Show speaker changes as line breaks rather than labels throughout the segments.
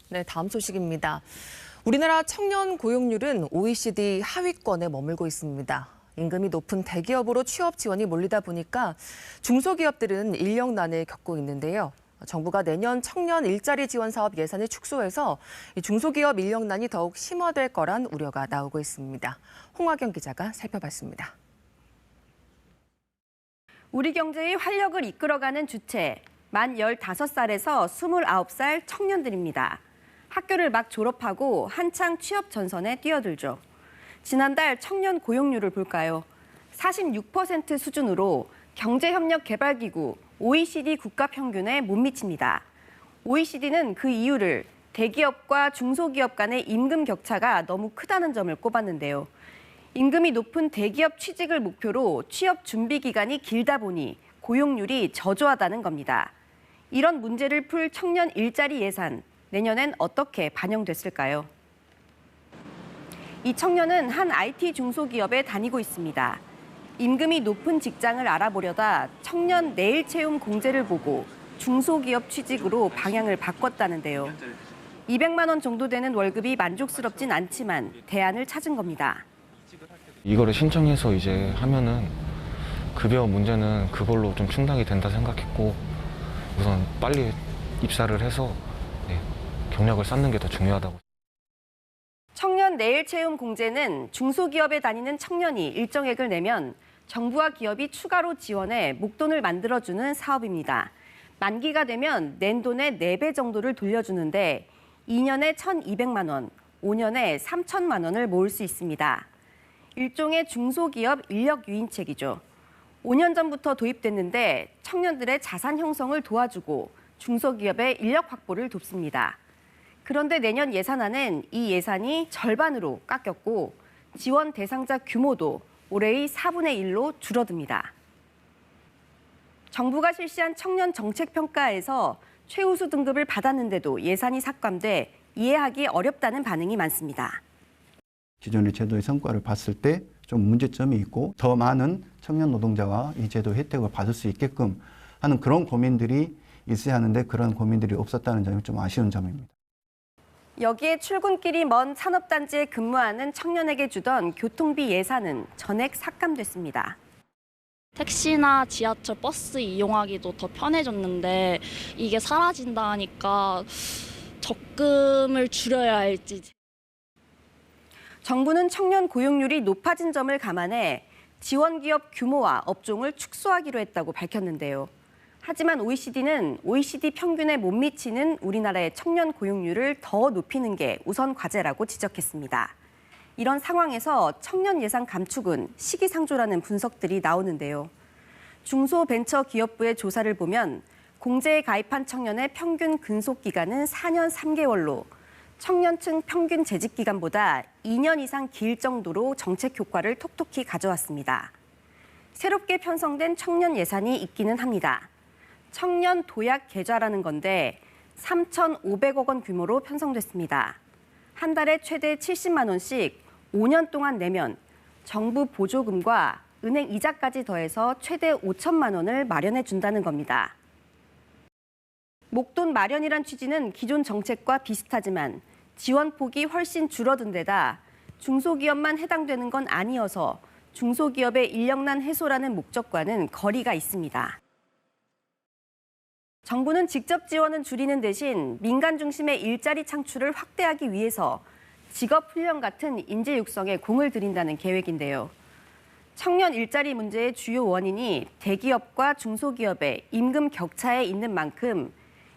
네, 다음 소식입니다. 우리나라 청년 고용률은 OECD 하위권에 머물고 있습니다. 임금이 높은 대기업으로 취업 지원이 몰리다 보니까 중소기업들은 인력난을 겪고 있는데요. 정부가 내년 청년 일자리 지원 사업 예산을 축소해서 중소기업 인력난이 더욱 심화될 거란 우려가 나오고 있습니다. 홍화경 기자가 살펴봤습니다.
우리 경제의 활력을 이끌어가는 주체, 만 15살에서 29살 청년들입니다. 학교를 막 졸업하고 한창 취업 전선에 뛰어들죠. 지난달 청년 고용률을 볼까요? 46% 수준으로 경제협력개발기구 OECD 국가 평균에 못 미칩니다. OECD는 그 이유를 대기업과 중소기업 간의 임금 격차가 너무 크다는 점을 꼽았는데요. 임금이 높은 대기업 취직을 목표로 취업 준비 기간이 길다 보니 고용률이 저조하다는 겁니다. 이런 문제를 풀 청년 일자리 예산, 내년엔 어떻게 반영됐을까요? 이 청년은 한 IT 중소기업에 다니고 있습니다. 임금이 높은 직장을 알아보려다 청년 내일 채움 공제를 보고 중소기업 취직으로 방향을 바꿨다는데요. 200만 원 정도 되는 월급이 만족스럽진 않지만 대안을 찾은 겁니다.
이거를 신청해서 이제 하면은 급여 문제는 그걸로 좀 충당이 된다 생각했고 우선 빨리 입사를 해서 경력을 쌓는 게 더 중요하다고.
청년 내일 채움 공제는 중소기업에 다니는 청년이 일정액을 내면 정부와 기업이 추가로 지원해 목돈을 만들어주는 사업입니다. 만기가 되면 낸 돈의 4배 정도를 돌려주는데 2년에 1,200만 원, 5년에 3천만 원을 모을 수 있습니다. 일종의 중소기업 인력 유인책이죠. 5년 전부터 도입됐는데 청년들의 자산 형성을 도와주고 중소기업의 인력 확보를 돕습니다. 그런데 내년 예산안은 이 예산이 절반으로 깎였고 지원 대상자 규모도 올해의 4분의 1로 줄어듭니다. 정부가 실시한 청년 정책 평가에서 최우수 등급을 받았는데도 예산이 삭감돼 이해하기 어렵다는 반응이 많습니다.
기존의 제도의 성과를 봤을 때 좀 문제점이 있고 더 많은 청년 노동자가 이 제도 혜택을 받을 수 있게끔 하는 그런 고민들이 있어야 하는데 그런 고민들이 없었다는 점이 좀 아쉬운 점입니다.
여기에 출근길이 먼 산업단지에 근무하는 청년에게 주던 교통비 예산은 전액 삭감됐습니다.
택시나 지하철, 버스 이용하기도 더 편해졌는데 이게 사라진다 하니까 적금을 줄여야 할지.
정부는 청년 고용률이 높아진 점을 감안해 지원기업 규모와 업종을 축소하기로 했다고 밝혔는데요. 하지만 OECD는 OECD 평균에 못 미치는 우리나라의 청년 고용률을 더 높이는 게 우선 과제라고 지적했습니다. 이런 상황에서 청년 예산 감축은 시기상조라는 분석들이 나오는데요. 중소벤처기업부의 조사를 보면 공제에 가입한 청년의 평균 근속 기간은 4년 3개월로 청년층 평균 재직 기간보다 2년 이상 길 정도로 정책 효과를 톡톡히 가져왔습니다. 새롭게 편성된 청년 예산이 있기는 합니다. 청년 도약 계좌라는 건데 3,500억 원 규모로 편성됐습니다. 한 달에 최대 70만 원씩 5년 동안 내면 정부 보조금과 은행 이자까지 더해서 최대 5천만 원을 마련해 준다는 겁니다. 목돈 마련이란 취지는 기존 정책과 비슷하지만 지원 폭이 훨씬 줄어든 데다 중소기업만 해당되는 건 아니어서 중소기업의 인력난 해소라는 목적과는 거리가 있습니다. 정부는 직접 지원은 줄이는 대신 민간 중심의 일자리 창출을 확대하기 위해서 직업훈련 같은 인재 육성에 공을 들인다는 계획인데요. 청년 일자리 문제의 주요 원인이 대기업과 중소기업의 임금 격차에 있는 만큼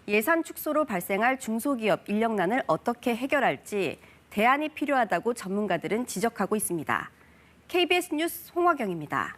예산 축소로 발생할 중소기업 인력난을 어떻게 해결할지 대안이 필요하다고 전문가들은 지적하고 있습니다. KBS 뉴스 홍화경입니다.